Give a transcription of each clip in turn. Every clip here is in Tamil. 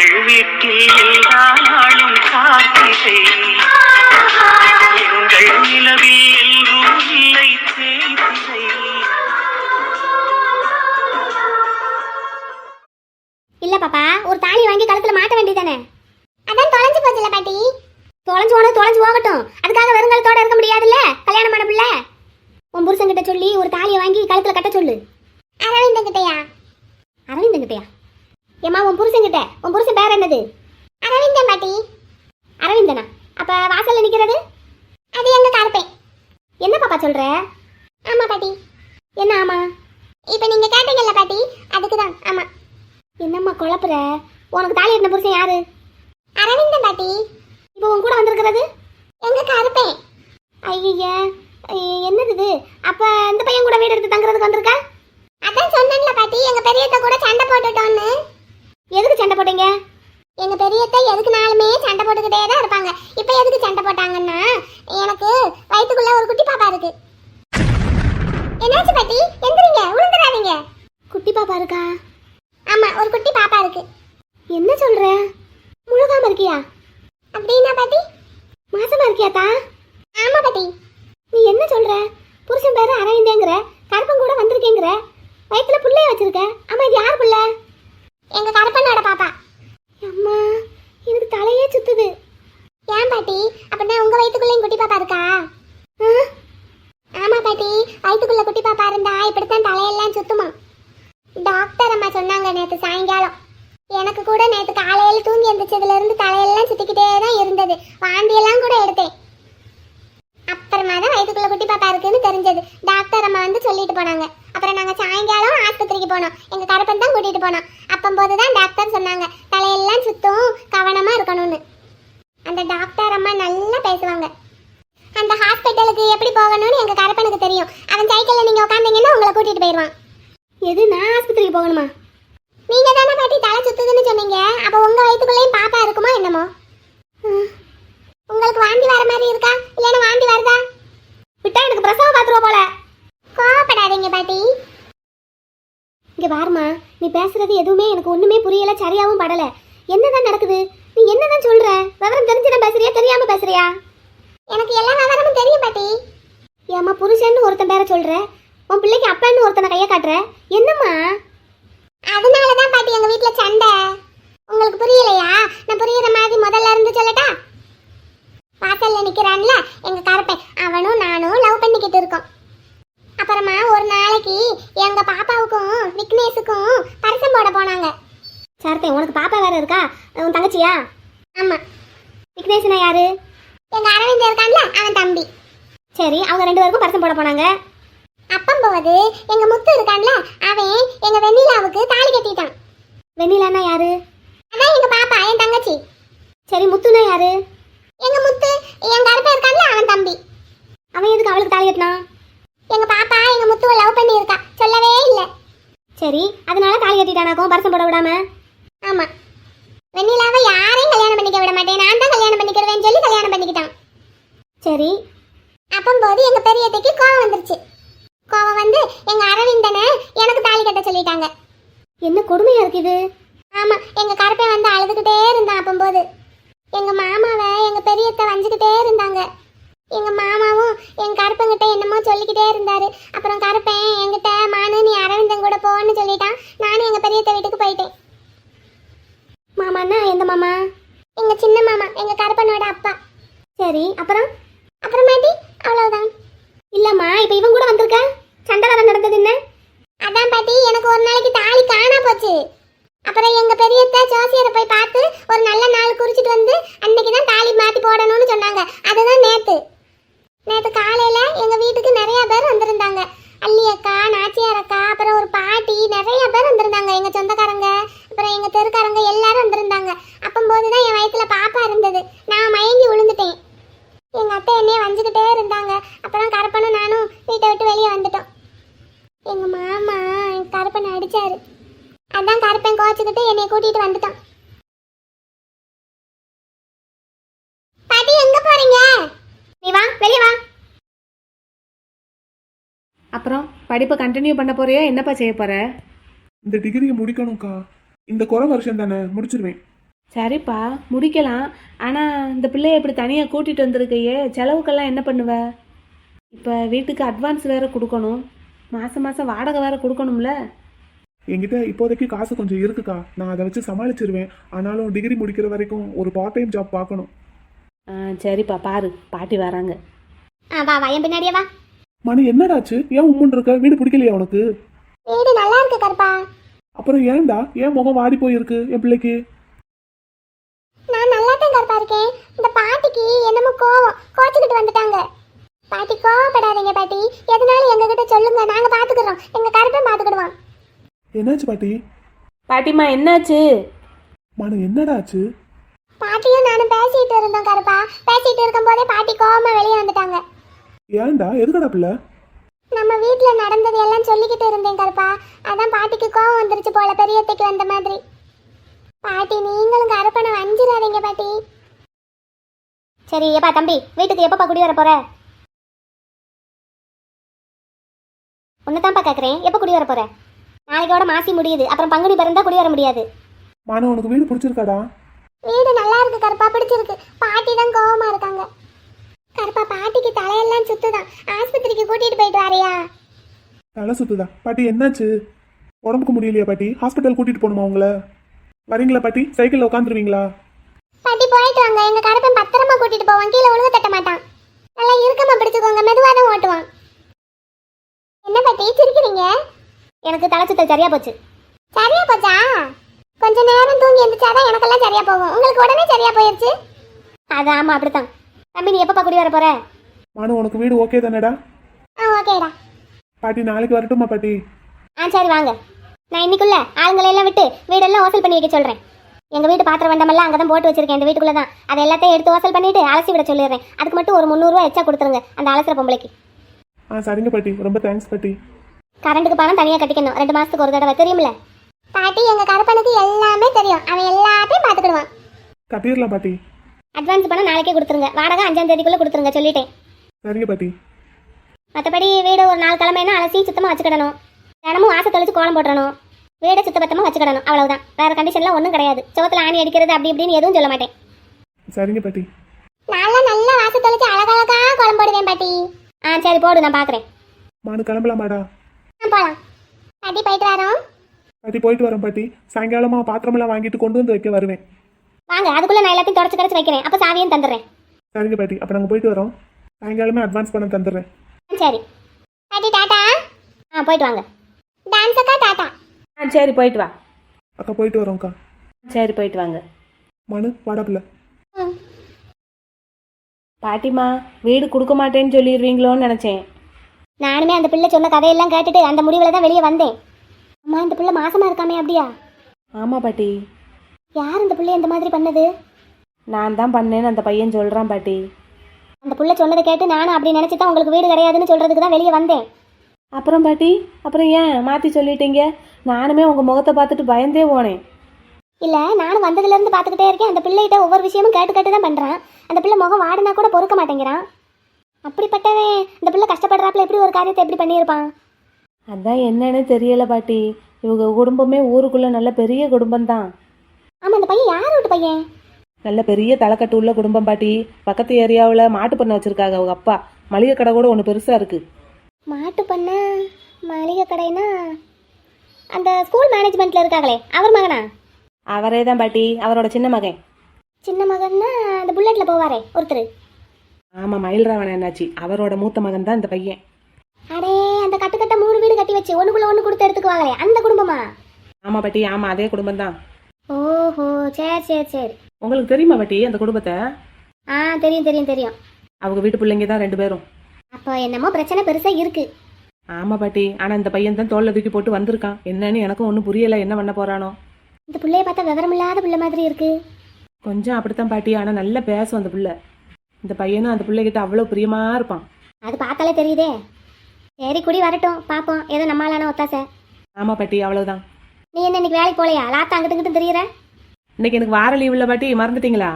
எங்கள் வீட்டில் எல்லா நாளும் காத்திரை, எங்கள் நிலவில் எல்லோரும் இல்லை தேய்திரை. இல்ல பாப்பா, ஒரு தாலி வாங்கி கழுத்துல மாட்ட வேண்டியதானே? அதான் தொலைஞ்சு போச்சுல பாட்டி. தொலைஞ்சு போகட்டும், அதுக்காக வருங்காலத்தோட இருக்க முடியாதுல்ல கல்யாணம் பண்ண பிள்ளை. உன் புருஷன் கிட்ட சொல்லி ஒரு தாலியை வாங்கி கழுத்துல கட்ட சொல்லு. அரவிந்தன் கிட்டயா? ஏமா உன் புருஷன் பேர் என்னது? அரவிந்தன் பாட்டி. அரவிந்தனா? அப்ப வாசல்ல நிக்கிறது அது எங்க கருப்பேன். என்ன பாப்பா சொல்ற? ஆமா பாட்டி. என்ன ஆமா? இப்ப நீங்க கேட்டீங்கல்ல பாட்டி, அதுக்குதான் ஆமா. என்னம்மா குழப்புற? உனக்கு தாலி கட்டின புருஷன் யாரு? அரவிந்தன் பாட்டி. இப்போ உன் கூட வந்திருக்கிறது எங்க கருப்பேன். ஐயா, என்னது இது? அப்ப இந்த பையன் கூட வீடு எடுத்து தங்குறதுக்கு வந்திருக்கா? அதான் சொன்னேன்ல பாட்டி, எங்க பெரியத்த கூட சண்டை போட்டுட்டோன்னு. எதுக்கு சண்டை போட்டீங்க? எங்க பெரியத்த எதுக்குனாலுமே சண்டை போட்டுக்கிட்டே தான் இருப்பாங்க. இப்ப எதுக்கு சண்டை போட்டாங்கன்னா, எனக்கு வயித்துக்குள்ள ஒரு குட்டி பாப்பா இருக்கு. என்னாச்சு பாட்டி? எந்திரிங்க, உளுந்துறாதீங்க. குட்டி பாப்பா இருக்கா? ஆமா, ஒரு குட்டி பாப்பா இருக்கு. என்ன சொல்ற? முழுகாம இருக்கியா? அப்படின்னா பாட்டி மாசமா இருக்கியாத்தா? ஆமா பாட்டி. நீ என்ன சொல்ற? புருஷன் பேரு அரவிந்தேங்கிற, கருப்பன் கூட வந்திருக்கேங்கிற, வயிற்றுல புள்ளைய வச்சிருக்க. அம்மா இது யார் புள்ள? எங்க கருப்பனோட பாப்பா. அம்மா எனக்கு தலையே சுத்துது. ஏன் பாட்டி, அப்படின்னா உங்க வயிற்றுக்குள்ளேயும் குட்டி பாப்பா இருக்கா? ஆமா பாட்டி, வயிற்றுக்குள்ள குட்டி பாப்பா இருந்தா இப்படித்தான் தலையெல்லாம் சுத்துமா. டாக்டர் அம்மா சொன்னாங்க நேற்று சாயங்காலம். எனக்கு கூட நேற்று காலையில தூங்கி எந்திரிச்சதுல இருந்து தலையெல்லாம் சுத்திக்கிட்டே தான் இருந்தது. வாந்தியெல்லாம் கூட எடுத்தேன். அப்புறமா தான் வயிற்றுக்குள்ள குட்டி பாப்பா இருக்குன்னு தெரிஞ்சது. டாக்டர் அம்மா வந்து சொல்லிட்டு போனாங்க. அப்புறம் நாங்க சாயங்காலம் ஆஸ்பத்திரிக்கு போனோம். எங்க கருப்பன் தான் கூட்டிட்டு போனோம். அப்பம்போது தான் டாக்டர் சொன்னாங்க தலையெல்லாம் சுத்தும், கவனமா இருக்கணும்னு. அந்த டாக்டர் அம்மா நல்லா பேசுவாங்க. அந்த ஹாஸ்பிட்டலுக்கு எப்படி போகணும்னு எங்க கருப்பனுக்கு தெரியும். அவன் சைக்கிள்ல நீங்க உட்காந்தீங்கன்னா உங்களை கூட்டிட்டு போயிடுவான். எது, நான் ஆஸ்பத்திரிக்கு போகணுமா? நீங்க தானே பாட்டி தலை சுத்துதுன்னு சொன்னீங்க. அப்ப உங்க வயிற்றுக்குள்ளேயும் பாப்பா இருக்குமோ என்னமோ? உங்களுக்கு வாந்தி வர மாதிரி இருக்கா, இல்லைன்னா வாந்தி வருதா? விட்டா எனக்கு பிரசவம் பாத்துருவா போல. கோவப்படாதீங்க பாட்டி. இங்க பாருமா, நீ பேசுறது எதுவுமே எனக்கு ஒண்ணுமே புரியல, சரியாவும் படல. என்னதான் நடக்குது? நீ என்னதான் சொல்ற? விவரம் தெரிஞ்சுதான் பேசுறியா, தெரியாம பேசுறியா? எனக்கு எல்லா விவரமும் தெரியும் பாட்டி. ஏமா புருஷன்னு ஒருத்தன் பேர சொல்ற, உன் பிள்ளைக்கு அப்பன்னு ஒருத்தனை கைய காட்டுற, என்னம்மா? அதனாலதான் பாட்டி எங்க வீட்டுல சண்டை. உங்களுக்கு புரியலையா? நான் புரியுற மாதிரி முதல்ல இருந்து சொல்லட்டா? வாசல்ல நிக்கிறான்ல எங்க கருப்பன், அவனும் நானும் லவ் பண்ணிக்கிட்டு இருக்கோம். அப்புறமா ஒரு நாளைக்கு எங்க பாப்பாவுக்கும் விக்னேஷுக்கும் பரிசம் போட போனாங்க. சரத்தே, உனக்கு பாப்பா வேற இருக்கா? உன் தங்கச்சியா? ஆமா. விக்னேஷ்னா யாரு? எங்க அரவிந்த் இருக்கான்ல அவன் தம்பி. சரி, அவங்க ரெண்டு பேருக்கும் பரிசம் போட போனாங்க. அப்பம்போது எங்க முத்து இருக்கான்ல அவன் எங்க வெண்ணிலாவுக்கு தாலி கட்டிட்டான். வெண்ணிலானா யாரு? அதான் எங்க பாப்பா, என் தங்கச்சி. சரி, முத்துனா யாரு? எங்க முத்து என் கருப்பன் இருக்கான்ல அவன் தம்பி. அவன் எதுக்கு அவளுக்கு தாலி கட்டினான்? எங்க பாப்பா எங்க முத்துவை லவ் பண்ணி இருக்கா, சொல்லவே இல்லை. சரி, அதனால தாலி கட்டிட்டானாக்கும் பரிசம் போட விடாம? ஆமா. வெண்ணிலாவை யாரையும் கல்யாணம் பண்ணிக்க விட மாட்டேன், நான் தான் கல்யாணம் பண்ணிக்கிறேன்னு சொல்லி கல்யாணம் பண்ணிக்கிட்டான். சரி, அப்பம்போது எங்க பெரியத்தைக்கு கோவம் வந்துருச்சு. கோவம் வந்து எங்க அரவிந்தனை எனக்கு தாலி கட்ட சொல்லிட்டாங்க. என்ன கொடுமையா இருக்கு இது? ஆமா, எங்க கருப்பன் வந்து அழுதுகிட்டே இருந்தான். அப்பம்போது எங்க மாமாவை எங்க பெரியத்தை வஞ்சுக்கிட்டே இருந்தாங்க. எங்க மாமாவும் என் கருப்பங்கிட்ட என்னமோ சொல்லிக்கிட்டே இருந்தாரு. அப்புறம் கருப்பன் என்கிட்ட மானு நீ அரவிந்தன் கூட போன்னு சொல்லிட்டான். நானும் எங்க பெரியத்த வீட்டுக்கு போயிட்டேன். மாமான்னா எந்த மாமா? எங்க சின்ன மாமா, எங்க கருப்பனோட அப்பா. சரி, அப்புறமாட்டி அவ்வளவுதான். இல்லம்மா, இப்ப இவன் கூட வந்திருக்க, சண்டை வர நடந்தது என்ன? அதான் பாட்டி, எனக்கு ஒரு நாளைக்கு தாலி காணா போச்சு. அப்புறம் எங்க பெரியத்த ஜோசியரை போய் பார்த்து ஒரு நல்ல நாள் குறிச்சிட்டு வந்து அன்னைக்குதான் தாலி மாத்தி போடணும்னு சொன்னாங்க. அதுதான் நேத்து காலையில எங்க வீட்டுக்கு நிறைய பேர் வந்திருந்தாங்க. அள்ளி அக்கா, நாச்சியார் அக்கா, அப்புறம் ஒரு பாட்டி, நிறைய பேர் வந்திருந்தாங்க. எங்க சொந்தக்காரங்க, அப்புறம் எங்க தெருக்காரங்க எல்லாரும் வந்திருந்தாங்க. அப்பம்போதுதான் என் வயிற்றுல பாப்பா இருந்தது. நான் மயங்கி விழுந்துட்டேன். எங்க அத்தை என்னைய வஞ்சுக்கிட்டே இருந்தாங்க. அப்புறம் கருப்பனும் நானும் வீட்டை விட்டு வெளியே வந்துட்டோம். எங்க மாமா என் கருப்பனை அடிச்சாரு. அதான் கருப்பன் கோச்சுக்கிட்டு என்னை கூட்டிட்டு வந்துட்டான். பாட்டி எங்க போறீங்க? நீ வா, வெளியே வா. அப்புறம் படிப்பை கண்டினியூ பண்ண போறியா? என்னப்பா செய்ய போற? இந்த டிகிரியை முடிக்கணும்க்கா. இந்த குறை வருஷம் தானே, முடிச்சிருவேன். சரிப்பா முடிக்கலாம். ஆனால் இந்த பிள்ளைய இப்படி தனியாக கூட்டிகிட்டு வந்திருக்கையே, செலவுக்கெல்லாம் என்ன பண்ணுவ? இப்போ வீட்டுக்கு அட்வான்ஸ் வேறு கொடுக்கணும், மாதம் மாதம் வாடகை வேறு கொடுக்கணும்ல. என்கிட்ட இப்போதைக்கு காசு கொஞ்சம் இருக்குக்கா, நான் அதை வச்சு சமாளிச்சிருவேன். ஆனாலும் டிகிரி முடிக்கிற வரைக்கும் ஒரு பார்ட் டைம் ஜாப் பார்க்கணும். சரிப்பா பாரு, பாட்டி வராங்க. வா வா என் பின்னாடியே வா. மணி என்னடாச்சு? ஏன் உம்முன்னு இருக்க? வீடு பிடிக்கலையா உனக்கு? வீடு நல்லா இருக்கு கருப்பா. அப்புறம் ஏன்டா ஏன் முகம் வாடி போயிருக்கு என் பிள்ளைக்கு? நான் நல்லா தான் கருப்பா இருக்கேன். இந்த பாட்டிக்கு என்னமோ கோச்சுக்கிட்டு வந்துட்டாங்க. பாட்டி கோவப்படாதீங்க பாட்டி, எதனாலும் எங்ககிட்ட சொல்லுங்க, நாங்க பாத்துக்கிறோம், எங்க கருப்பன் பாத்துக்கிடுவான். என்னாச்சு பாட்டி? பாட்டிம்மா என்னாச்சு? மனு என்னடாச்சு? பாட்டியும் நானும் பேசிட்டு இருந்தோம் கருப்பா. பேசிட்டு இருக்கும் போதே பாட்டி கோவமா வெளியே வந்துட்டாங்க. ஏன்டா எதுக்கடா பிள்ளை? நம்ம வீட்ல நடந்தது எல்லாம் சொல்லிக்கிட்டு இருந்தேன் கருப்பா. அதான் பாட்டிக்கு கோவம் வந்துருச்சு போல, பெரியத்தைக்கு வந்த மாதிரி. பாட்டி நீங்களும் கருப்பனை வஞ்சிடாதீங்க பாட்டி. சரி எப்பா தம்பி, வீட்டுக்கு எப்பப்பா குடி வர போற? ஒன்னுதான்ப்பா கேக்குறேன், எப்ப குடி வர போற? நாளைக்கோட மாசி முடியுது, அப்புறம் பங்குனி பிறந்தா குடி வர முடியாது. மனு உனக்கு வீடு பிடிச்சிருக்காடா? வீடு நல்லா இருக்கு கருப்பா, பிடிச்சிருக்கு. பாட்டி தான் கோவமா இருக்காங்க. கருப்பா பாட்டிக்கு தலையெல்லாம் சுத்துதான், ஆஸ்பத்திரிக்கு கூட்டிட்டு போயிட்டு வரையா? தலை சுத்துதா? பாட்டி என்னாச்சு? உடம்புக்கு முடியலையா பாட்டி? ஹாஸ்பிட்டல் கூட்டிட்டு போகணுமா உங்களை? வரீங்களா பாட்டி? சைக்கிளில் உட்காந்துருவீங்களா? பாட்டி போயிட்டு வாங்க, எங்க கருப்பன் பத்திரமா கூட்டிட்டு போவான், கீழே ஒழுங்கு தட்ட மாட்டான். நல்லா இறுக்கமா பிடிச்சுக்கோங்க, மெதுவாக தான் ஓட்டுவான். என்ன பாட்டி சிரிக்கிறீங்க? எனக்கு தலை சுத்தல் சரியா போச்சு. சரியா போச்சா? கொஞ்ச நேரம் தூங்கி எந்திரிச்சாதான் எனக்கெல்லாம் சரியா போகும், உங்களுக்கு உடனே சரியா போயிருச்சு. அது ஆமா அப்படித்தான். தம்பி நீ எப்பப்பா குடி வர போற? மனு உனக்கு வீடு ஓகே தானேடா? ஓகேடா. பாட்டி நாளைக்கு வரட்டுமா பாட்டி? சரி வாங்க. நான் இன்னைக்குள்ள ஆளுங்களை எல்லாம் விட்டு வீடெல்லாம் ஓசல் பண்ணி வைக்க சொல்றேன். எங்க வீட்டு பாத்திரம் வண்டமெல்லாம் அங்கே தான் போட்டு வச்சிருக்கேன், இந்த வீட்டுக்குள்ள தான். அதை எல்லாத்தையும் எடுத்து ஓசல் பண்ணிட்டு அலசி விட சொல்லிடுறேன். அதுக்கு மட்டும் ஒரு 300 ரூபா எச்சா கொடுத்துருங்க அந்த அலசுற பொம்பளைக்கு. சரிங்க பாட்டி, ரொம்ப தேங்க்ஸ் பாட்டி. கரண்ட்டுக்கு பணம் தனியாக கட்டிக்கணும், 2 மாசத்துக்கு ஒரு தடவை, தெரியுமில்ல? பாட்டி எங்க கருப்பனுக்கு எல்லாமே தெரியும், அவன் எல்லாத்தையும் பார்த்துக்கிடுவான். கட்டிடலாம் பாட்டி. அட்வான்ஸ் பணம் நாளைக்கே கொடுத்துருங்க, வாடகை 5ஆம் தேதிக்குள்ள கொடுத்துருங்க சொல்லிட்டேன். சரிங்க பாட்டி. மற்றபடி வீடு ஒரு 4 கிழமைனா அலசி சுத்தமாக வச்சுக்கிடணும். தினமும் வாசல் தெளிச்சு கோலம் போட்டுறணும், வீடை சுத்தபத்தமாக வச்சுக்கிடணும், அவ்வளவுதான். வேற கண்டிஷன்லாம் ஒன்றும் கிடையாது. சுவத்தில் ஆணி அடிக்கிறது அப்படி இப்படின்னு எதுவும் சொல்ல மாட்டேன். சரிங்க பாட்டி. நல்லா வாசல் தெளிச்சு அழகழகா கோலம் போடுவேன் பாட்டி. சரி போடு, நான் பார்க்குறேன். மனு கிளம்பலாமாடா? போகலாம் பாட்டி, போயிட்டு வரோம். பாட்டி போயிட்டு வரேன் பாட்டி. சாயங்காலமா பாத்திரமெல்லாம் வாங்கிட்டு கொண்டு வந்து வைக்க வருவேன். வாங்க, அதுக்குள்ள நான் எல்லாத்தையும் தொடச்சு வைக்கிறேன், அப்போ சாவியும் தந்துடுறேன். சரிங்க பாட்டி, அப்போ நாங்கள் போயிட்டு வரோம். சாயங்காலமே அட்வான்ஸ் பணம் தந்துடுறேன். சரி பாட்டி, டாட்டா. போயிட்டு வாங்க. டான்ஸ் அக்கா டாட்டா. சரி போயிட்டு வா. அக்கா போயிட்டு வரோம்க்கா. சரி போயிட்டு வாங்க. மனு வாடா பிள்ளை. பாட்டிம்மா வீடு கொடுக்க மாட்டேன்னு சொல்லிடுவீங்களோன்னு நினச்சேன். நானுமே அந்த பிள்ளை சொன்ன கதையெல்லாம் கேட்டுட்டு அந்த முடிவில் தான் வெளியே வந்தேன். அம்மா இந்த பிள்ளை மாசமா இருக்காமே, அப்படியா? ஆமாம் பாட்டி. யார் இந்த பிள்ளை இந்த மாதிரி பண்ணது? நான் தான் பண்ணேன்னு அந்த பையன் சொல்கிறான் பாட்டி. அந்த பிள்ளை சொன்னதை கேட்டு நானும் அப்படி நினச்சி தான் உங்களுக்கு வீடு கிடையாதுன்னு சொல்கிறதுக்கு தான் வெளியே வந்தேன். அப்புறம் பாட்டி, அப்புறம் ஏன் மாற்றி சொல்லிட்டீங்க? நானுமே உங்கள் முகத்தை பார்த்துட்டு பயந்தே போனேன். இல்லை, நானும் வந்ததுலேருந்து பார்த்துக்கிட்டே இருக்கேன். அந்த பிள்ளைகிட்ட ஒவ்வொரு விஷயமும் கேட்டு தான் பண்ணுறான். அந்த பிள்ளை முகம் வாடினா கூட பொறுக்க மாட்டேங்கிறான். அப்படிப்பட்டவன் இந்த பிள்ளை கஷ்டப்படுறாப்புல எப்படி ஒரு காரியத்தை எப்படி பண்ணியிருப்பான்? அதான் என்னன்னு தெரியல பாட்டி. இவங்க குடும்பமே ஊருக்குள்ளே நல்ல பெரிய குடும்பம்தான். ஆமாம், அந்த பையன் யார் வீட்டு பையன்? நல்ல பெரிய தலைக்கட்டு உள்ள குடும்பம் பாட்டி. பக்கத்து ஏரியாவில் மாட்டு பண்ணை வச்சுருக்காங்க அவங்க அப்பா. மளிகை கடை கூட ஒன்று பெருசாக இருக்குது. மாட்டு பண்ணை, மளிகை கடைனா அந்த ஸ்கூல் மேனேஜ்மெண்ட்டில் இருக்காங்களே அவர் மகனா? அவரே தான் பாட்டி, அவரோட சின்ன மகன். சின்ன மகன்னா அந்த புல்லட்டில் போவாரே ஒருத்தர். ஆமாம், மயில்ராவன் என்னாச்சு, அவரோட மூத்த மகன் தான் இந்த பையன். அடே, அந்த கட்டுக்கட்ட 3 வீடு கட்டி வச்சு ஒண்ணுக்குள்ள ஒன்று கொடுத்து எடுத்துக்குவாங்களே அந்த குடும்பமா? ஆமாம் பாட்டி, ஆமாம் அதே குடும்பம் தான். ஓஹோ, சரி சரி சரி. உங்களுக்கு தெரியுமா பாட்டி அந்த குடும்பத்தை? தெரியும் தெரியும் தெரியும். அவங்க வீட்டு பிள்ளைங்க தான் 2 பேரும். அப்போ என்னமோ பிரச்சனை பெருசாக இருக்கு. ஆமாம் பாட்டி, ஆனால் இந்த பையன் தான் தோளில் தூக்கி போட்டு வந்திருக்கான். என்னன்னு எனக்கும் ஒன்றும் புரியலை, என்ன பண்ண போகிறானோ. இந்த பிள்ளைய பார்த்தா விவரமில்லாத பிள்ளை மாதிரி இருக்கு. கொஞ்சம் அப்படித்தான் பாட்டி, ஆனால் நல்லா பேசும் அந்த பிள்ளை. இந்த பையனும் அந்த பிள்ளைகிட்ட அவ்வளோ பிரியமாக இருப்பான். அது பார்த்தாலே தெரியுதே. சரி குடி வரட்டும், பார்ப்போம், ஏதோ நம்மளான ஒத்தாசை. ஆமாம் பாட்டி, அவ்வளோதான். நீ என்ன இன்னைக்கு வேலைக்கு போகலையா? லாத்தா அங்கிட்டு தெரியுற. இன்னைக்கு எனக்கு வார லீவ் இல்லை பாட்டி, மறந்துட்டீங்களா?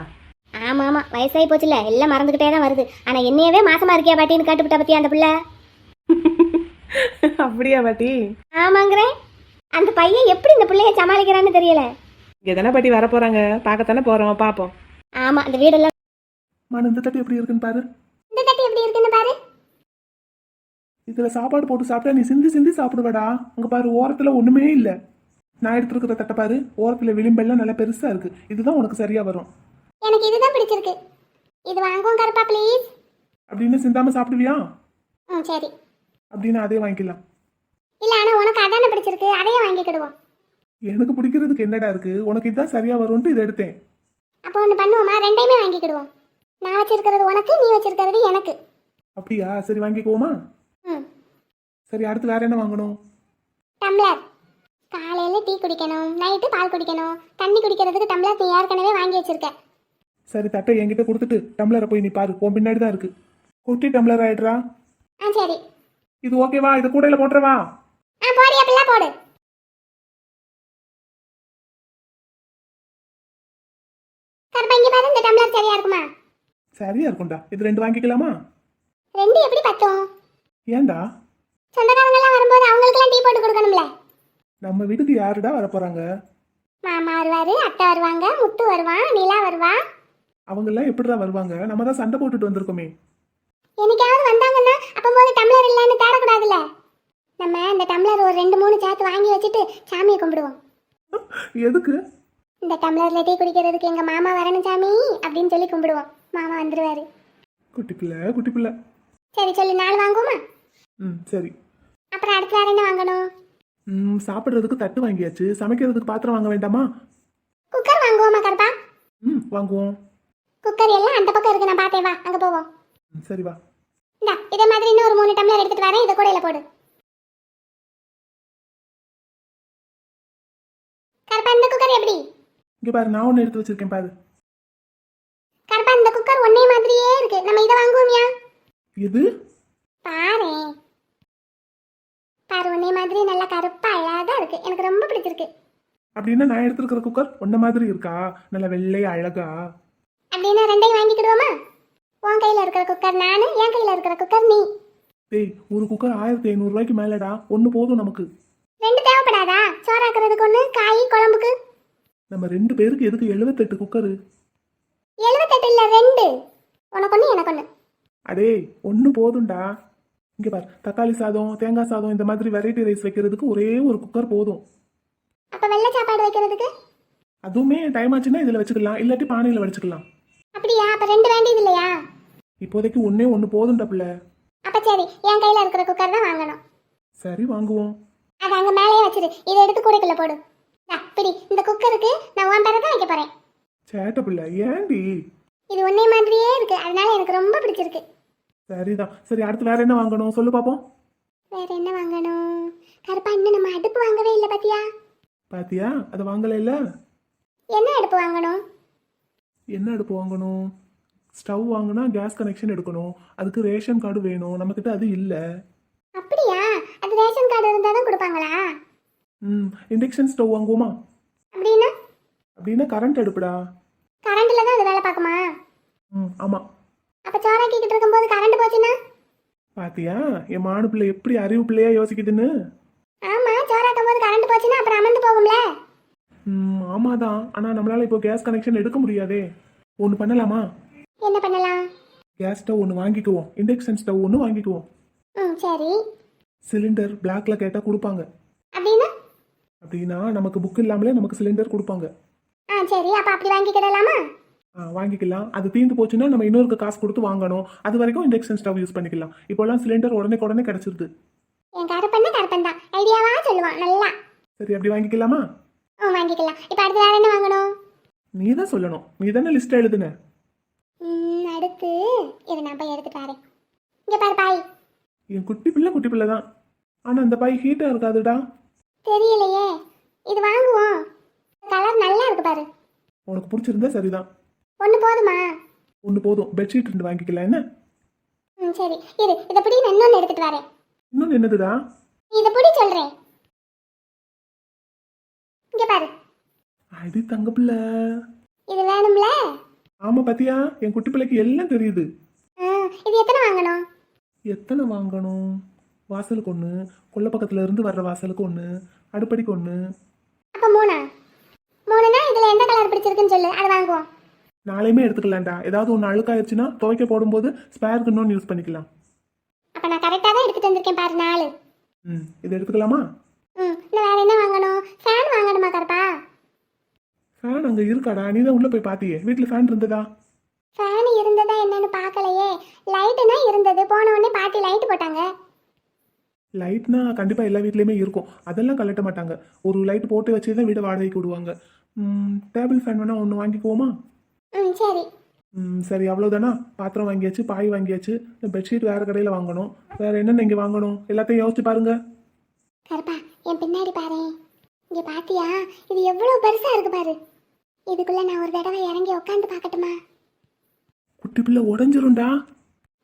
ஆமாம், வயசாகி போச்சுல, எல்லாம் மறந்துக்கிட்டே தான் வருது. ஆனால் என்னையவே மாசமா இருக்கியா பாட்டின்னு கேட்டுவிட்ட பத்தியா அந்த பிள்ளை? அப்படியா பாட்டி? ஆமாங்கிறேன். அந்த பையன் எப்படி இந்த பிள்ளைய சமாளிக்கிறான்னு தெரியல. இங்கே தானே பாட்டி வர போகிறாங்க, பார்க்கத்தானே போகிறோம், பார்ப்போம். ஆமா இந்த வீடெல்லாம். மனு இந்த தட்டு எப்படி இருக்குன்னு பாரு. இந்த தட்டு எப்படி இருக்குன்னு பாரு. இதுல சாப்பாடு போட்டு சாப்பிட்டா நீ சிந்தி சிந்தி சாப்பிடுவடா. அங்க பாரு, ஓரத்துல ஒண்ணுமே இல்ல. நான் எடுத்துருக்கிற தட்டை பாரு, ஓரத்துல விளிம்பெல்லாம் நல்லா பெருசா இருக்கு. இதுதான் உனக்கு சரியா வரும். எனக்கு இதுதான் பிடிச்சிருக்கு. இது வாங்குவோம் கருப்பா ப்ளீஸ். அப்படின்னு சிந்தாம சாப்பிடுவியா? சரி. அப்படின்னு அதே வாங்கிக்கலாம். இல்ல ஆனா உனக்கு அதானே பிடிச்சிருக்கு, அதையே வாங்கிக்கிடுவோம். எனக்கு பிடிக்கிறதுக்கு என்னடா இருக்கு, உனக்கு இதுதான் சரியா வரும்னு இதை எடுத்தேன். அப்போ ஒன்று பண்ணுவோமா, ரெண்டையுமே வாங்கிக்கிடுவோம். நான் வச்சிருக்கிறது உனக்கு, நீ வச்சிருக்கிறது எனக்கு. அப்படியா? சரி வாங்கிக்குவோமா? ம். சரி, அடுத்து வேற என்ன வாங்கணும்? டம்ளர். காலையில டீ குடிக்கணும், நைட்டு பால் குடிக்கணும். தண்ணி குடிக்கிறதுக்கு டம்ளர் நீ ஏற்கனவே வாங்கி வச்சிருக்க. சரி, தட்டை என்கிட்ட கொடுத்துட்டு டம்ளரை போய் நீ பாரு, உன் பின்னாடி தான் இருக்கு. குட்டி டம்ளர் ஆயிடுறா. சரி. இது ஓகேவா? இது கூடையில போட்டுறவா? போடி, அப்படிலாம் போடு. கருப்பா இங்க பாரு, இந்த டம்ளர் சரியா இருக்குமா? சரியா இருக்கும்டா. இது 2 வாங்கிக்கலாமா? 2 எப்படி பத்தும்? ஏன்டா? சொந்தக்காரங்க எல்லாம் வரும்போது அவங்களுக்கெல்லாம் டீ போட்டு கொடுக்கணும்ல. நம்ம வீட்டுக்கு யாருடா வரப்போறாங்க? மாமா வருவாரு, அத்தை வருவாங்க, முத்து வருவான், நிலா வருவா. அவங்க எல்லாம் எப்படிடா வருவாங்க? நம்ம தான் சண்டை போட்டுட்டு வந்திருக்கோமே. என்னைக்காவது வந்தாங்கன்னா அப்பம்போது டம்ளர் இல்லைன்னு தேடக்கூடாதுல்ல. நம்ம இந்த டம்ளர் ஒரு 2-3 சேர்த்து வாங்கி வச்சுட்டு சாமியை கும்பிடுவோம். எதுக்கு? இந்த டம்ளர்ல டீ குடிக்கிறதுக்கு எங்க மாமா வரணும் சாமி அப்படின்னு சொல்லி கும்பிடுவோம். மாமா வந்துருவாரு. குட்டி பிள்ளை, குட்டி பிள்ளை. சரி சொல்லு, 4 வாங்குவோமா? சரி. அப்புறம் அடுத்து வேற என்ன வாங்கணும்? சாப்பிட்றதுக்கு தட்டு வாங்கியாச்சு. சமைக்கிறதுக்கு பாத்திரம் வாங்க வேண்டாமா? குக்கர் வாங்குவோமா கருப்பா? வாங்குவோம். குக்கர் எல்லாம் அந்த பக்கம் இருக்கு, நான் பார்த்தேன், வா அங்க போவோம். சரி வா. இந்தா இதே மாதிரி இன்னும் ஒரு 3 டம்ளர் எடுத்துட்டு வரேன், இதை கூடையில போடு. கருப்பா இந்த குக்கர் எப்படி? இங்க பாரு, நான் ஒன்று எடுத்து வச்சிருக்கேன் பாரு. கருப்பா இந்த குக்கர் ஒன்னே மாதிரியே இருக்கு, நம்ம இதை வாங்குவோமியா? இது பாரு பாரு, ஒன்னே மாதிரி நல்லா கருப்பா அழகா இருக்கு, எனக்கு ரொம்ப பிடிச்சிருக்கு. அப்படின்னா நான் எடுத்துருக்கிற குக்கர் ஒன்ன மாதிரி இருக்கா? நல்ல வெள்ளை அழகா? அப்படின்னா 2ஐயும் வாங்கிக்கிடுவோமா? உன் கையில இருக்கிற குக்கர் நானு, என் கையில இருக்கிற குக்கர் நீ. டேய், ஒரு குக்கர் 1500 ரூபாய்க்கு மேலடா. ஒன்று போதும் நமக்கு. 2 தேவைப்படாதா? சோறாக்குறதுக்கு 1, காய் குழம்புக்கு. நம்ம 2 பேருக்கு எதுக்கு 78 குக்கரு? 78 இல்ல 2. உனக்கு 1 எனக்கு 1. அடே, ஒன்று போதும்டா. இங்க பாரு, தக்காளி சாதம், தேங்காய் சாதம், இந்த மாதிரி வெரைட்டி ரைஸ் வைக்கிறதுக்கு ஒரே ஒரு குக்கர் போதும். அப்ப வெள்ளை சாப்பாடு வைக்கிறதுக்கு? அதுவுமே டைம் ஆச்சுன்னா இதில் வச்சுக்கலாம், இல்லாட்டி பானையில் வச்சுக்கலாம். அப்படியா? அப்ப 2 வேண்டியது இல்லையா? இப்போதைக்கு ஒன்று போதும்டா பிள்ளை. அப்ப சரி, என் கையில இருக்கிற குக்கர் தான் வாங்கணும். சரி வாங்குவோம். அது அங்க மேலேயே வச்சிரு, இதை எடுத்து கூடைக்குள்ள போடு. பிடி, இந்த குக்கருக்கு நான் உன் பேரை தான் வைக்க போறேன். சேட்ட பிள்ளை, ஏண்டி? இது ஒன்னே மாதிரியே இருக்கு, அதனால எனக்கு ரொம்ப பிடிச்சிருக்கு. சரிதான். சரி, அடுத்து வேற என்ன வாங்கணும் சொல்லு பாப்போம். வேற என்ன வாங்கணும்? கருப்பா இன்னும் நம்ம அடுப்பு வாங்கவே இல்லை பாத்தியா? பாத்தியா, அதை வாங்கல இல்ல? என்ன அடுப்பு வாங்கணும்? என்ன அடுப்பு வாங்கணும்? ஸ்டவ் வாங்கினா கேஸ் கனெக்ஷன் எடுக்கணும், அதுக்கு ரேஷன் கார்டு வேணும். நம்மக்கிட்ட அது இல்லை. அப்படியா? அது ரேஷன் கார்டு இருந்தால் தான் கொடுப்பாங்களா? இண்டக்ஷன் ஸ்டவ் வாங்குவோமா? அப்படின்னா? அப்படின்னா கரண்ட் அடுப்புடா. கரண்ட்ல தான் அது வேலை பார்க்குமா? ஆமா. அப்ப சோறாக்கிட்டு இருக்கும்போது கரண்ட் போச்சுன்னா? பாத்தியா, என் மானு பிள்ளை எப்படி அறிவு பிள்ளையா யோசிக்குதுன்னு. ஆமா, சோறாக்கும் போது கரண்ட் போச்சுன்னா அப்புறம் அமர்ந்து போகும்ல. ஆமாதான். ஆனா நம்மளால இப்போ கேஸ் கனெக்ஷன் எடுக்க முடியாதே. ஒன்று பண்ணலாமா? என்ன பண்ணலாம்? கேஸ் ஸ்டவ் ஒன்று வாங்கிக்குவோம், இண்டக்ஷன் ஸ்டவ் ஒன்று வாங்கிக்குவோம். சரி. சிலிண்டர் பிளாக்ல கேட்டா கொடுப்பாங்க. அப்படின்னா? அப்படின்னா நமக்கு புக் இல்லாமலே நமக்கு சிலிண்டர் கொடுப்பாங்க. சரி, அப்ப அப்படி வாங்கிக்கிடலாமா? வாங்கிக்கலாம். அது தீர்ந்து போச்சுன்னா நம்ம இன்னொருக்கு காசு கொடுத்து வாங்கணும். அது வரைக்கும் இண்டக்ஷன் ஸ்டவ் யூஸ் பண்ணிக்கலாம். இப்போல்லாம் சிலிண்டர் உடனே கிடைச்சிருது. என் கருப்பன் தான் ஐடியாவா சொல்லுவான் நல்லா. சரி, அப்படி வாங்கிக்கலாமா? வாங்கிக்கலாம். இப்ப அடுத்து வேற என்ன வாங்கணும்? நீ தான் சொல்லணும். நீ தானே லிஸ்ட் எழுதுன. அடுத்து இதை நான் போய் எடுத்துட்டு வரேன். இங்க பாரு பாய். என் குட்டி பிள்ளை தான். ஆனா அந்த பாய் ஹீட்டா இருக்காதுடா. தெரியலையே. இது வாங்குவோம். கலர் நல்லா இருக்கு பாரு. உனக்கு பிடிச்சிருந்தா சரிதான். ஒன்று போதுமா? ஒன்று போதும். பெட்ஷீட் 2 வாங்கிக்கலாம் என்ன? சரி இரு, இதை பிடி, நான் இன்னொன்று எடுத்துட்டு வரேன். இன்னொன்று என்னதுடா? இதை பிடி சொல்றேன். இங்க பாரு. அடி தங்க பிள்ளை, இது வேணும்ல? ஆமா பாத்தியா, என் குட்டி பிள்ளைக்கு எல்லாம் தெரியுது. இது எத்தனை வாங்கணும்? எத்தனை வாங்கணும்? வாசலுக்கு 1, கொல்லை பக்கத்துல இருந்து வர்ற வாசலுக்கு 1, அடுப்படிக்கு 1. அப்ப 3. மூணுனா இதுல எந்த கலர் பிடிச்சிருக்குன்னு சொல்லு, அதை வாங்குவோம். நாளையுமே எடுத்துக்கலாம்டா. ஏதாவது ஒன்று அழுக்காயிருச்சுன்னா துவைக்க போடும்போது ஸ்பேருக்கு இன்னொன்று யூஸ் பண்ணிக்கலாம். அப்ப நான் கரெக்டா தான் எடுத்துட்டு வந்திருக்கேன் பாரு 4. இது எடுத்துக்கலாமா? இன்னும் வேற என்ன வாங்கணும்? ஃபேன் வாங்கணுமா கருப்பா? ஃபேன் அங்கே இருக்காடா, நீ தான் உள்ளே போய் பார்த்தியே. வீட்டில் ஃபேன் இருந்ததா? ஃபேன் இருந்ததா என்னன்னு பார்க்கலையே. லைட்டுனா இருந்தது, போன உடனே பாட்டி லைட் போட்டாங்க. லைட்னா கண்டிப்பாக எல்லா வீட்லேயுமே இருக்கும், அதெல்லாம் கலட்ட மாட்டாங்க. ஒரு லைட் போட்டு வச்சு தான் வீடை வாடகைக்கு விடுவாங்க. டேபிள் ஃபேன் வேணால் ஒன்று வாங்கிக்குவோமா? சரி. சரி, அவ்வளோதானா? பாத்திரம் வாங்கியாச்சு, பாய் வாங்கியாச்சு, பெட்ஷீட் வேறு கடையில் வாங்கணும். வேறு என்னென்ன இங்கே வாங்கணும் எல்லாத்தையும் யோசிச்சு பாருங்க. கருப்பா என் பின்னாடி பாரு. இங்க பாத்தியா, இது எவ்வளவு பெருசா இருக்கு பாரு. இதுக்குள்ள நான் ஒரு தடவை இறங்கி உட்காந்து பார்க்கட்டுமா? குட்டி பிள்ளை உடஞ்சிரும்டா.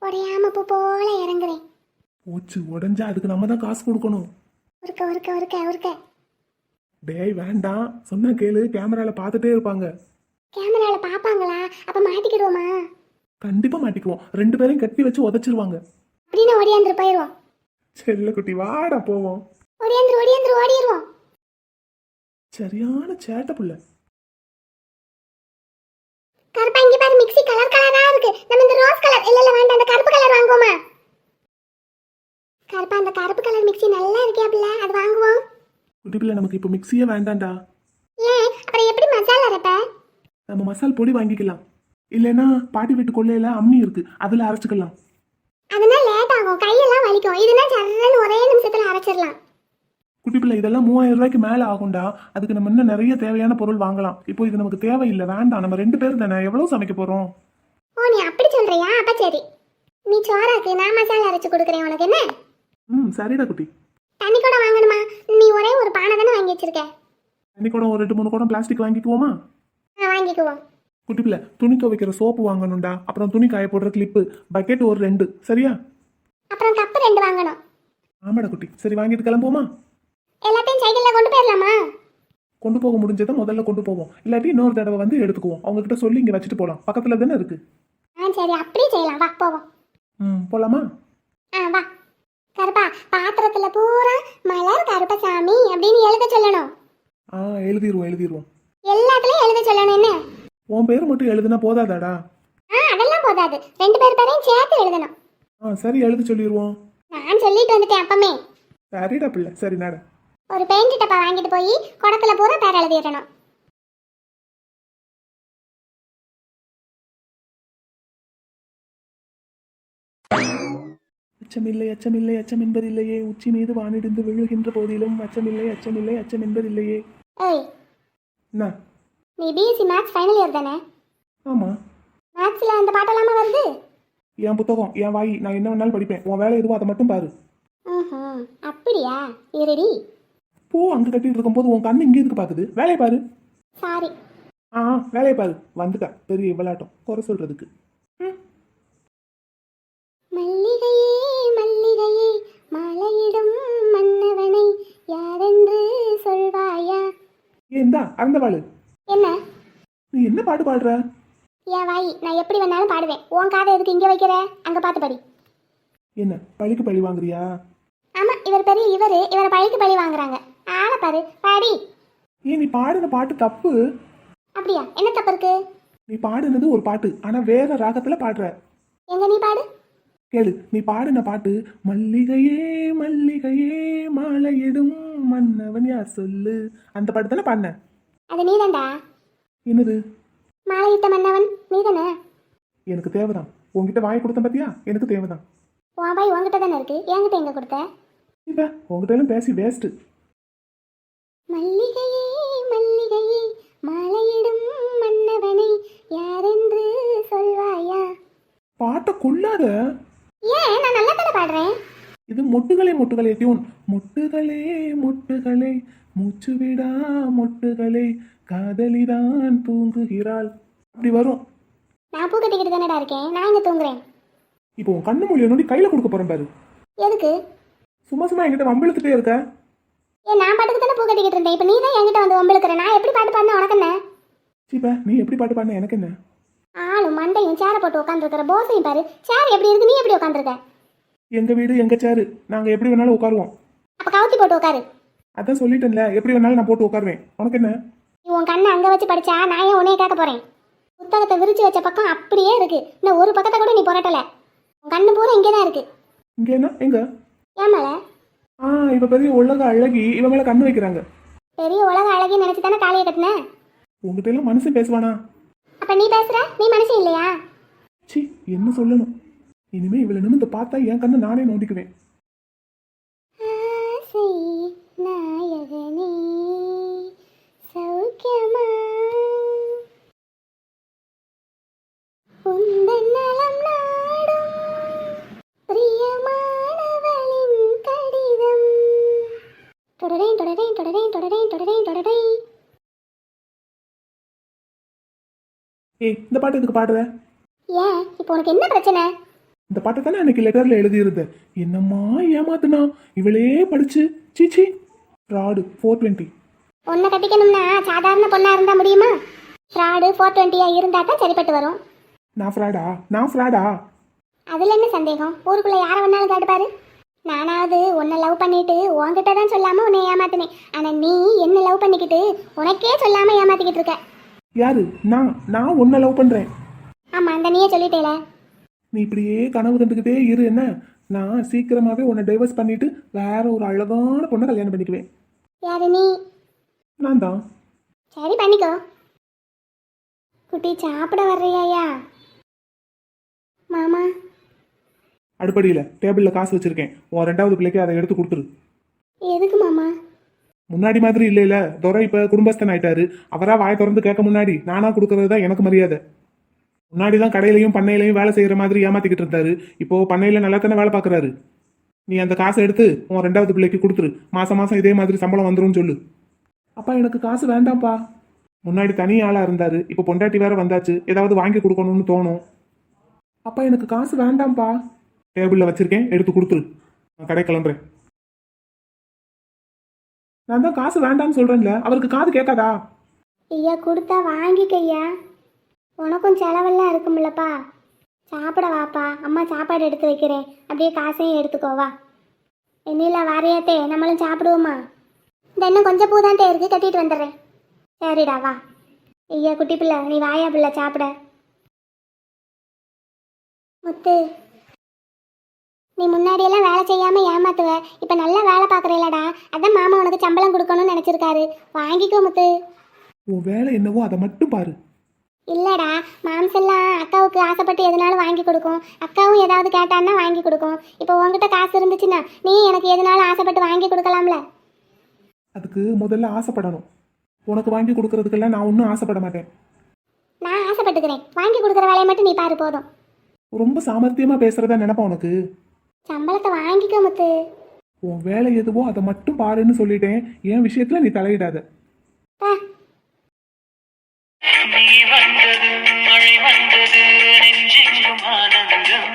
உடையாம பூ போல இறங்குறேன். போச்சு, உடஞ்சா அதுக்கு நம்ம தான் காசு கொடுக்கணும். ஒருக்க ஒருக்க ஒருக்க ஒருக்க. டேய் வேண்டாம், சொன்னா கேளு, கேமரால பார்த்துட்டே இருப்பாங்க. கேமரால பாப்பாங்களா? அப்ப மாட்டிக்கிடுவோமா? கண்டிப்பா மாட்டிக்குவோம். 2 பேரையும் கட்டி வச்சு உதைச்சிருவாங்க. அப்படின்னு ஓடியாந்துரு போயிடுவோம். செல்ல குட்டி வாடா போவோம். ஓடியாந்துரு ஓடியாந்துரு ஓடிடுவோம். சரியான சேட்டை புள்ள. கருப்பா இங்க பாரு, மிக்ஸி கலர் கலரா இருக்கு. நம்ம இந்த ரோஸ் கலர் இல்ல வேண்டாம், அந்த கருப்பு கலர் வாங்குவோமா? கருப்பா அந்த கருப்பு கலர் மிக்ஸி நல்லா இருக்கே பிள்ளை, அது வாங்குவோம். குட்டி பிள்ளை நமக்கு இப்போ மிக்ஸியே வேண்டாம்டா. ஏன்? அப்புறம் எப்படி மசாலா அரைப்ப? நம்ம மசால் பொடி வாங்கிக்கலாம். இல்லைன்னா பாட்டி வீட்டு கொள்ளையில அம்மி இருக்கு, அதுல அரைச்சுக்கலாம். அதனால லேட் ஆகும், கையெல்லாம் வலிக்கும். இதுனா சர்றன்னு ஒரே நிமிஷத்துல அரைச்சிடலாம். குட்டி பிள்ளை இதெல்லாம் 3000 ரூபாய்க்கு மேல ஆகும்டா. அதுக்கு நம்ம இன்னும் நிறைய தேவையான பொருள் வாங்கலாம். இப்போ இது நமக்கு தேவையில்லை, வேண்டாம். நம்ம 2 பேர் தானே, எவ்வளவு சமைக்க போறோம்? ஓ நீ அப்படி சொல்றியா? அப்ப சரி, நீ சோறாக்கு, நான் மசாலா அரைச்சு கொடுக்குறேன் உனக்கு. என்ன? சரிடா குட்டி. தண்ணி கூட வாங்கணுமா? நீ ஒரே ஒரு பானை தானே வாங்கி வச்சிருக்க. தண்ணி குடம் ஒரு 2-3 குடம் பிளாஸ்டிக் வாங்கிக்குவோமா? வாங்கிக்குவோம். குட்டி பிள்ளை துணி துவைக்கிற சோப்பு வாங்கணும்டா. அப்புறம் துணி காய போடுற கிளிப்பு, பக்கெட் ஒரு 2, சரியா? அப்புறம் கப்பு 2 வாங்கணும். ஆமாடா குட்டி. சரி வாங்கிட்டு கிளம்புவோமா? எல்லாத்தையும் சைக்கிள்ல கொண்டு போயிடலாமா? கொண்டு போக முடிஞ்சதை முதல்ல கொண்டு போவோம், இல்லாட்டி இன்னொரு தடவை வந்து எடுத்துக்குவோம். அவங்க கிட்ட சொல்லி இங்க வச்சுட்டு போலாம், பக்கத்துல தானே இருக்கு. சரி அப்படியே செய்யலாம், வா போவோம். போலாமா? வா. கருப்பா பாத்திரத்துல பூரா மலர் கருப்பசாமி அப்படின்னு எழுத சொல்லணும். எழுதிருவோம். எல்லாத்துலயும் எழுத சொல்லணும். என்ன? உன் பேர் மட்டும் எழுதுனா போதாதாடா? அதெல்லாம் போதாது, 2 பேர் பேரையும் சேர்த்து எழுதணும். சரி எழுத சொல்லிடுவோம். நான் சொல்லிட்டு வந்துட்டேன் அப்பமே. சரிடா பிள்ளை, சரி நட. ஒரு பெயிண்ட் டப்பா வாங்கிட்டு போய் குடத்துல பூரா பேர் எழுதிடணும். அச்சமில்லை அச்சமில்லை அச்சம் என்பதில்லையே, உச்சி மீது வானிடிந்து விழுகின்ற போதிலும் அச்சமில்லை அச்சமில்லை அச்சம் என்பதில்லையே. ஏய் என்ன? நீ பிஎஸ்சி மேத்ஸ் ஃபைனல் இயர் தானே? ஆமா. மேத்ஸ்ல அந்த பாட்டெல்லாமா வருது? என் புத்தகம், என் வாய், நான் என்ன வேணாலும் படிப்பேன். உன் வேலை எதுவோ அதை மட்டும் பாரு. அப்படியா? இருடி. போ, அங்க கட்டிட்டு இருக்கும்போது உன் கண்ணு இங்கே இருக்கு பாக்குது. வேலையை பாரு. சாரி. வேலையை பாரு. வந்துட்டா பெரிய விளையாட்டம் குறை சொல்றதுக்கு. மல்லிகையே மல்லிகையே மாலையிடும் மன்னவனை யாரென்று சொல்வாயா? ஏந்தா அறந்தவாளு, என்ன? நீ என்ன பாட்டு பாடுற? என் வாய், நான் எப்படி வேணாலும் பாடுவேன். உன் காதை எதுக்கு இங்கே வைக்கிற? அங்க பார்த்து படி. என்ன பழிக்கு பழி வாங்குறியா? ஆமா, இவர் பெரிய இவரை பழிக்கு பழி வாங்குறாங்க. ஆளை பாரு, பாடி. நீ பாடுன பாட்டு தப்பு. அப்படியா? என்ன தப்பு இருக்கு? நீ பாடுனது ஒரு பாட்டு, ஆனா வேற ராகத்துல பாடுற. எங்க நீ பாடு. கேளு, நீ பாடின பாட்டு மல்லிகையே மல்லிகையே மாலையிடும் மன்னவன் யார் சொல்லு, அந்த பாட்டு தானே பாடின. அது நீதான்டா. என்னது? மாலையிட்ட மன்னவன் நீதானே? எனக்கு தேவைதான். உன்கிட்ட வாய் கொடுத்தேன் பாத்தியா, எனக்கு தேவைதான். உன் பாய் உன்கிட்ட தானே இருக்கு, என்கிட்ட எங்க கொடுத்த? இப்ப உங்ககிட்ட எல்லாம் பேசி வேஸ்ட். மல்லிகையே மல்லிகையே மாலையிடும் மன்னவனை யாரென்று சொல்வாயா? பாட்டை கொள்ளாத. ஏன்? நான் நல்லா தானே பாடுறேன். இது மொட்டுகளே டியூன். மொட்டுகளே மொட்டுகளே மூச்சு விடா மொட்டுகளே காதலிதான் தூங்குகிறாள், அப்படி வரும். நான் பூ கட்டிக்கிட்டு தானடா இருக்கேன், நான் இங்க தூங்குறேன். இப்போ உன் கண்ணு மொழியை நோண்டி கையில கொடுக்க போறேன் பாரு. எதுக்கு? சும்மா சும்மா என்கிட்ட வம்பிழுத்துட்டே இருக்க. நான் பாட்டுக்கு தானே பூ கட்டிக்கிட்டு இருந்தேன், இப்போ நீ தான் என்கிட்ட வந்து வம்பிழுக்கிற. நான் எப்படி பாட்டு பாடினா உனக்கு என்ன? சீப்பா, நீ எப்படி பாட்டு பாடின எனக்கு என்ன? ஆளும் மண்டையும் சேரை போட்டு உட்காந்துருக்கிற போசையும் பாரு. சேர் எப்படி இருக்கு, நீ எப்படி உட்காந்துருக்க? எங்க வீடு எங்க சேரு, நாங்க எப்படி வேணாலும் உட்காருவோம். அப்ப கவுத்தி போட்டு உட்காரு. அதான் சொல்லிட்டேன்ல, எப்படி வேணாலும் நான் போட்டு உட்காருவேன். உனக்கு என்ன? நீ உன் கண்ணை அங்கே வச்சு படிச்சா நான் ஏன் உன்னைய கேட்க போகிறேன். புத்தகத்தை விரிச்சு வச்ச பக்கம் அப்படியே இருக்கு. இன்னும் ஒரு பக்கத்தை கூட நீ புரட்டல. உன் கண்ணு பூரா இங்கே தான் இருக்கு. இங்க என்ன எங்க? ஏன் மேல இவ பெரிய உலக அழகி, இவ மேல கண்ணு வைக்கிறாங்க. பெரிய உலக அழகி நினைச்சு தானே தாலியை கட்டின. உங்ககிட்ட எல்லாம் மனுஷன் பேசுவானா? அப்ப நீ பேசுற, நீ மனுஷன் இல்லையா? சி, என்ன சொல்லணும்? இனிமே இவளை நிமிந்து பார்த்தா என் கண்ணை நானே நோண்டிக்குவேன். ஆசை நாயகனே சௌக்கியமா உந்தன் நலம் நாடும் பிரியமானவளின் கடிதம். தொடரேன் தொடரேன் தொடரேன் தொடரேன் தொடரேன் தொடரேன். ஏய், இந்த பாட்டு எதுக்கு பாடுற? ஏன் இப்போ உனக்கு என்ன பிரச்சனை? இந்த பாட்டை தானே எனக்கு லெட்டர்ல எழுதியிருந்த. என்னம்மா ஏமாத்துனா இவளே படிச்சு. சீச்சி, ஃப்ராடு 420. உன்னை கட்டிக்கணும்னா சாதாரண பொண்ணா இருந்தா முடியுமா? ஃப்ராடு 420 இருந்தா தான் சரிப்பட்டு வரும். நான் ஃப்ராடா? நான் ஃப்ராடா? அதுல என்ன சந்தேகம்? ஊருக்குள்ள யாரை வேணாலும் கேட்டுப்பாரு. நானாவது உன்னை லவ் பண்ணிட்டு உன்கிட்ட தான் சொல்லாம உன்னை ஏமாத்தினேன். ஆனா நீ என்ன லவ் பண்ணிக்கிட்டு உனக்கே சொல்லாம ஏமாத்திக்கிட்டு இருக்க. யாரு? நான் உன்னை லவ் பண்றேன். ஆமா, அந்த நீயே சொல்லிட்டேல. நீ இப்படியே கனவு கண்டுக்கிட்டே இரு. என்ன, நான் சீக்கிரமாவே உன்னை டைவர்ஸ் பண்ணிட்டு வேற ஒரு அழகான பொண்ணை கல்யாணம் பண்ணிக்குவேன். யாரு நீ? நான் தான். சரி, பண்ணிக்கோ. குட்டி சாப்பிட வர்றியாயா? மாமா அடுப்படியில் டேபிள்ல காசு வச்சிருக்கேன். உன் 2வது பிள்ளைக்கு அதை எடுத்து கொடுத்துரு. எதுக்கு மாமா? முன்னாடி மாதிரி இல்லைல்ல, துரை இப்ப குடும்பஸ்தன் ஆயிட்டாரு. அவரா வாய் திறந்து கேட்க முன்னாடி நானா கொடுக்கறது தான் எனக்கு மரியாதை. முன்னாடி தான் கடையிலையும் பண்ணையிலையும் வேலை செய்யற மாதிரி ஏமாத்திக்கிட்டு இருந்தாரு. இப்போ பண்ணையில நல்லா தானே வேலை பார்க்கறாரு. நீ அந்த காசை எடுத்து உன் 2வது பிள்ளைக்கு கொடுத்துரு. மாசம் மாசம் இதே மாதிரி சம்பளம் வந்துரும்னு சொல்லு. அப்பா, எனக்கு காசு வேண்டாம்ப்பா. முன்னாடி தனி ஆளா இருந்தாரு, இப்போ பொண்டாட்டி வேற வந்தாச்சு, ஏதாவது வாங்கி கொடுக்கணும்னு தோணும். அப்பா, எனக்கு காசு வேண்டாம்ப்பா. டேபிள்ல வச்சிருக்கேன், எடுத்து கொடுத்துரு. நான் கடை கிளம்புறேன். நான் தான் காசு வேண்டாம்னு சொல்றேன்ல, அவருக்கு காது கேட்காதா? ஐயா கொடுத்தா வாங்கிக்கையா. உனக்கும் செலவெல்லாம் இருக்கும்லப்பா. சாப்பிட வாப்பா, அம்மா சாப்பாடு எடுத்து வைக்கிறேன். அப்படியே காசையும் எடுத்துக்கோவா. என்னில வாரியாத்தே, நம்மளும் சாப்பிடுவோமா? இந்த இன்னும் கொஞ்சம் பூ தான் இருக்கு, கட்டிட்டு வந்துடுறேன். சரிடா வா. ஐயா குட்டி பிள்ளை, நீ வாயா பிள்ளை சாப்பிட. முத்து, நீ முன்னாடியெல்லாம் வேலை செய்யாம ஏமாத்துவ, இப்ப நல்லா வேலை பாக்குறீலடா. அதான் மாமா உனக்கு சம்பளம் கொடுக்கணும்னு நினைச்சிருக்காரு. வாங்கிக்கோ முத்து. உன் வேலை என்னவோ அதை மட்டும் பாரு. இல்லடா, மாம்செல்லாம் அக்காவுக்கு ஆசைப்பட்டு எதுனாலும் வாங்கி கொடுக்கும். அக்காவும் ஏதாவது கேட்டான்னா வாங்கி கொடுக்கும். இப்போ உங்ககிட்ட காசு இருந்துச்சுன்னா நீ எனக்கு எதுனாலும் ஆசைப்பட்டு வாங்கி கொடுக்கலாம்ல. அதுக்கு முதல்ல ஆசைப்படணும். உனக்கு வாங்கி கொடுக்கறதுக்கெல்லாம் நான் ஒன்றும் ஆசைப்பட மாட்டேன். நான் ஆசைப்பட்டுக்கிறேன். வாங்கி கொடுக்குற வேலையை மட்டும் நீ பாரு போதும். ரொம்ப சாமர்த்தியமா பேசுறதா நினைப்பா உனக்கு. சம்பளத்தை வாங்கிக்கோ முத்து. உன் வேலை எதுவோ அதை மட்டும் பாருன்னு சொல்லிட்டேன். என் விஷயத்துல நீ தலையிடாத. நீ வந்தது மழை வந்தது நெஞ்செங்கும் ஆனந்தம்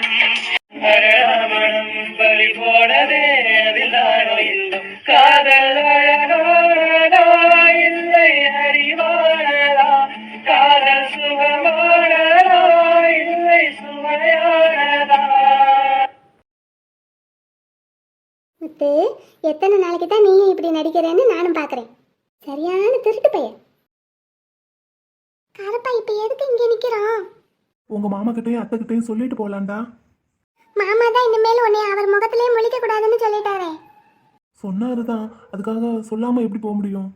மரணம் பறி போனதே அதிலானோ இல்லம் காதல் அழகானதா இல்லை அறிவானதா காதல் சுகமானதா இல்லை சுமையானதா. முத்து, எத்தனை நாளைக்கு தான் நீயும் இப்படி நடிக்கிறேன்னு நானும் பார்க்குறேன். சரியான திருட்டு பையன். கருப்பா, இப்ப எதுக்கு இங்க நிக்கிறோம்? உங்க மாமா கிட்டயும் அத்தை கிட்டயும் சொல்லிட்டு போலாம்டா. மாமா தான் இனிமேல் உன்னை அவர் முகத்திலேயே முழிக்க கூடாதுன்னு சொல்லிட்டாரே. சொன்னாருதான், அதுக்காக சொல்லாம எப்படி போக முடியும்?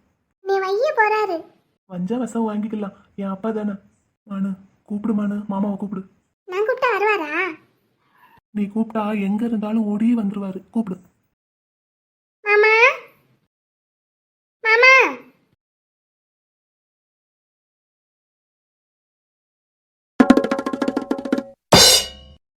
நீ வைய போறாரு. வஞ்சா வசம் வாங்கிக்கலாம். என் அப்பா தானே. மானு கூப்பிடு, மானு மாமாவை கூப்பிடு. நான் கூப்பிட்டா வருவாரா? நீ கூப்பிட்டா எங்க இருந்தாலும் ஓடியே வந்துருவாரு. கூப்பிடு.